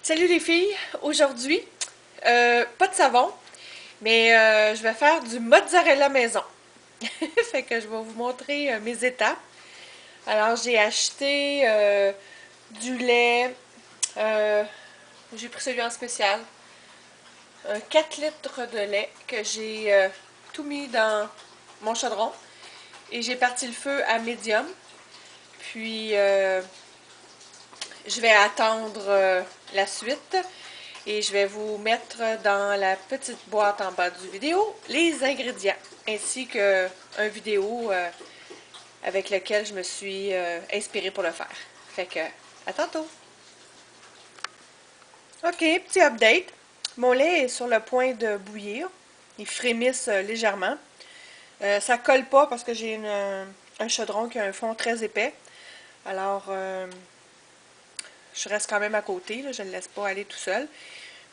Salut les filles! Aujourd'hui, pas de savon, mais je vais faire du mozzarella maison. Fait que je vais vous montrer mes étapes. Alors, j'ai acheté du lait, euh, j'ai pris celui en spécial, un 4 litres de lait que j'ai tout mis dans mon chaudron et j'ai parti le feu à médium. Puis, je vais attendre la suite. Et je vais vous mettre dans la petite boîte en bas du vidéo les ingrédients, ainsi qu'un vidéo avec lequel je me suis inspirée pour le faire. Fait que, à tantôt! Ok, petit update. Mon lait est sur le point de bouillir. Il frémisse légèrement. Ça colle pas parce que j'ai un chaudron qui a un fond très épais. Alors, je reste quand même à côté, là, je ne le laisse pas aller tout seul.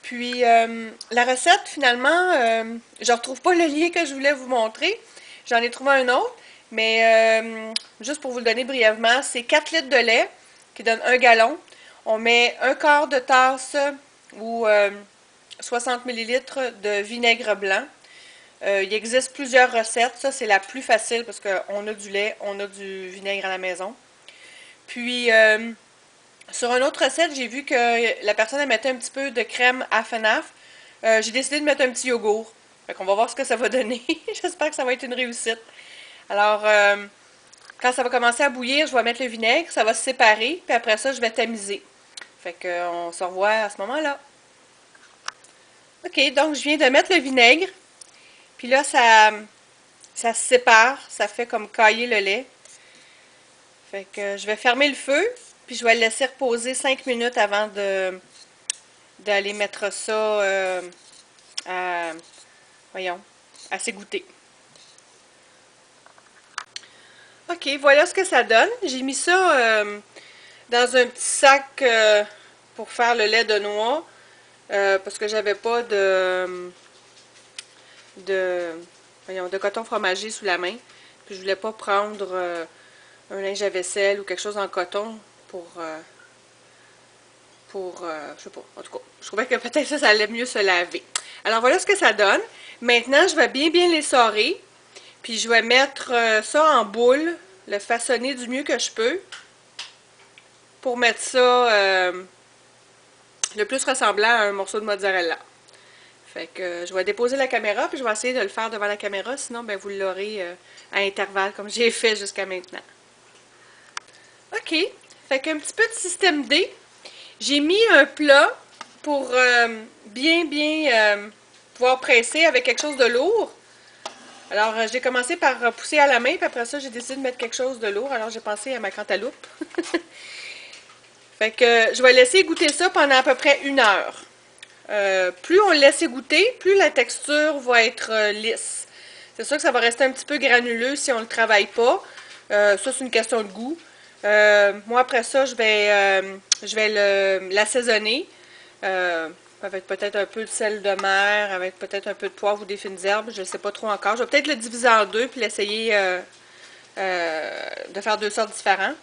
Puis, la recette, finalement, je ne retrouve pas le lien que je voulais vous montrer. J'en ai trouvé un autre, mais juste pour vous le donner brièvement, c'est 4 litres de lait qui donne 1 gallon. On met un quart de tasse ou 60 millilitres de vinaigre blanc. Il existe plusieurs recettes. Ça, c'est la plus facile parce qu'on a du lait, on a du vinaigre à la maison. Puis, sur une autre recette, j'ai vu que la personne elle mettait un petit peu de crème à FNAF. J'ai décidé de mettre un petit yogourt. Fait qu'on va voir ce que ça va donner. J'espère que ça va être une réussite. Alors, quand ça va commencer à bouillir, je vais mettre le vinaigre, ça va se séparer, puis après ça, je vais tamiser. Fait qu'on se revoit à ce moment-là. Ok, donc je viens de mettre le vinaigre, puis là, ça se sépare, ça fait comme cailler le lait. Fait que je vais fermer le feu, puis je vais le laisser reposer 5 minutes avant d'aller mettre ça à, voyons, à s'égoutter. Ok, voilà ce que ça donne. J'ai mis ça dans un petit sac pour faire le lait de noix parce que j'avais pas de, voyons, de coton fromager sous la main. Puis je voulais pas prendre un linge à vaisselle ou quelque chose en coton pour je sais pas, en tout cas, je trouvais que peut-être ça allait mieux se laver. Alors voilà ce que ça donne. Maintenant, je vais bien les l'essorer, puis je vais mettre ça en boule, le façonner du mieux que je peux, pour mettre ça le plus ressemblant à un morceau de mozzarella. Fait que je vais déposer la caméra, puis je vais essayer de le faire devant la caméra, sinon ben, vous l'aurez à intervalles, comme j'ai fait jusqu'à maintenant. OK, fait qu'un petit peu de système D. J'ai mis un plat pour bien pouvoir presser avec quelque chose de lourd. Alors, j'ai commencé par pousser à la main, puis après ça, j'ai décidé de mettre quelque chose de lourd. Alors, j'ai pensé à ma cantaloupe. Fait que je vais laisser goûter ça pendant à peu près 1 heure. Plus on le laisse goûter, plus la texture va être lisse. C'est sûr que ça va rester un petit peu granuleux si on ne le travaille pas. Ça, c'est une question de goût. Moi, après ça, je vais l'assaisonner avec peut-être un peu de sel de mer, avec peut-être un peu de poivre ou des fines herbes. Je ne sais pas trop encore. Je vais peut-être le diviser en deux puis l'essayer de faire 2 sortes différentes.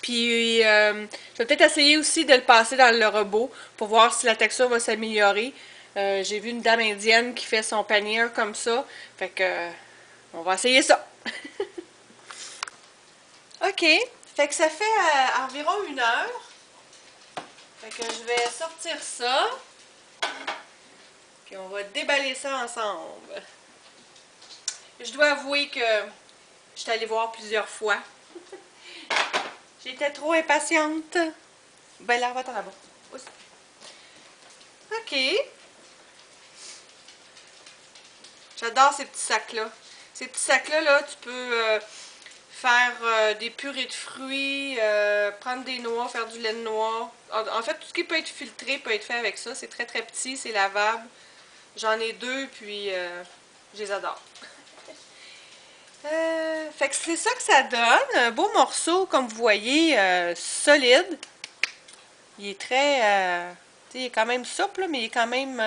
Puis, je vais peut-être essayer aussi de le passer dans le robot pour voir si la texture va s'améliorer. J'ai vu une dame indienne qui fait son panier comme ça. Fait que, on va essayer ça. OK. Fait que ça fait environ 1 heure. Fait que je vais sortir ça. Puis on va déballer ça ensemble. Je dois avouer que je suis allée voir plusieurs fois. J'étais trop impatiente. Ben là, va-t'en là-bas. OK. J'adore ces petits sacs-là. Ces petits sacs-là, là, tu peux faire des purées de fruits, prendre des noix, faire du lait de noix. En fait, tout ce qui peut être filtré peut être fait avec ça. C'est très très petit, c'est lavable. J'en ai 2, puis je les adore. Fait que c'est ça que ça donne. Un beau morceau, comme vous voyez, solide. Il est très... il est quand même souple, mais il est quand même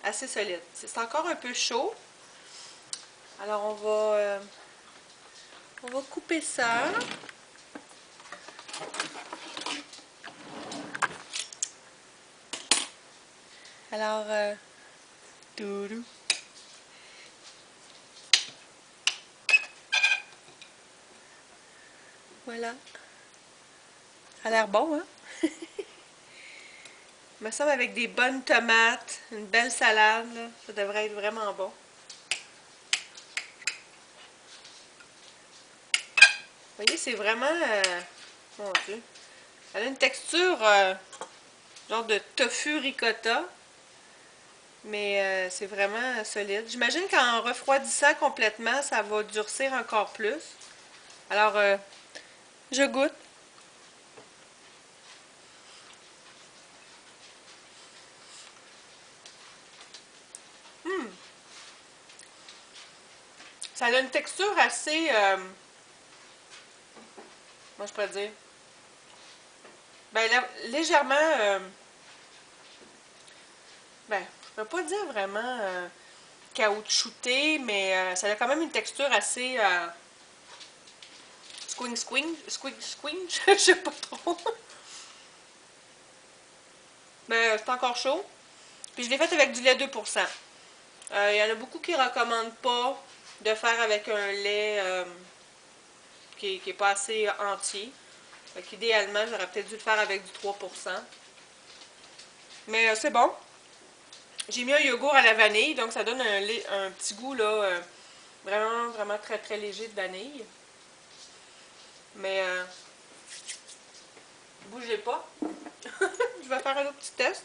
assez solide. C'est encore un peu chaud. Alors, on va couper ça. Alors, doudou. Voilà. Ça a l'air bon, hein? Il me semble avec des bonnes tomates, une belle salade, là, ça devrait être vraiment bon. Vous voyez, c'est vraiment... mon Dieu. Elle a une texture genre de tofu ricotta. Mais c'est vraiment solide. J'imagine qu'en refroidissant complètement, ça va durcir encore plus. Alors, je goûte. Ça a une texture assez... moi, je pourrais dire... Ben, légèrement... ben, je peux pas dire vraiment caoutchouté, mais ça a quand même une texture assez... squing, je sais pas trop. Mais c'est encore chaud. Puis je l'ai fait avec du lait 2%. Il y en a beaucoup qui recommandent pas de faire avec un lait qui est pas assez entier. Donc idéalement, j'aurais peut-être dû le faire avec du 3%. Mais c'est bon. J'ai mis un yogourt à la vanille, donc ça donne un petit goût là, vraiment, vraiment très très léger de vanille. Mais bougez pas. Je vais faire un autre petit test.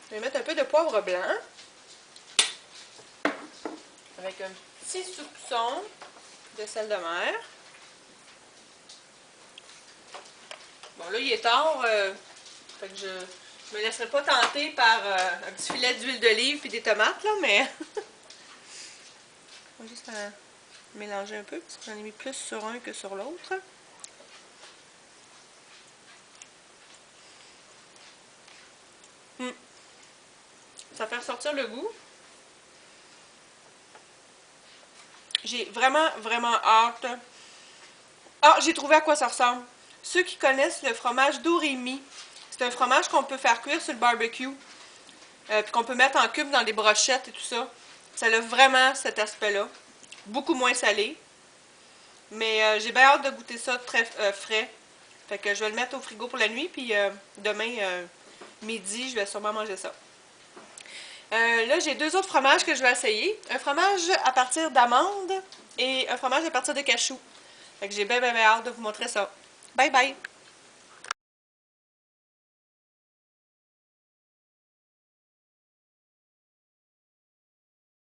Je vais mettre un peu de poivre blanc. Avec un petit soupçon de sel de mer. Bon, là, il est tard. Fait que je me laisserai pas tenter par un petit filet d'huile d'olive et des tomates, là, mais... On va juste mélanger un peu, parce que j'en ai mis plus sur un que sur l'autre. Ça fait ressortir le goût. J'ai vraiment, vraiment hâte. Ah, j'ai trouvé à quoi ça ressemble. Ceux qui connaissent le fromage d'Orimi, c'est un fromage qu'on peut faire cuire sur le barbecue. Puis qu'on peut mettre en cubes dans des brochettes et tout ça. Ça a vraiment cet aspect-là. Beaucoup moins salé. Mais j'ai bien hâte de goûter ça très frais. Fait que je vais le mettre au frigo pour la nuit. Puis demain, midi, je vais sûrement manger ça. Là, j'ai deux autres fromages que je vais essayer. Un fromage à partir d'amandes et un fromage à partir de cachou. Fait que j'ai bien, bien, bien hâte de vous montrer ça. Bye bye!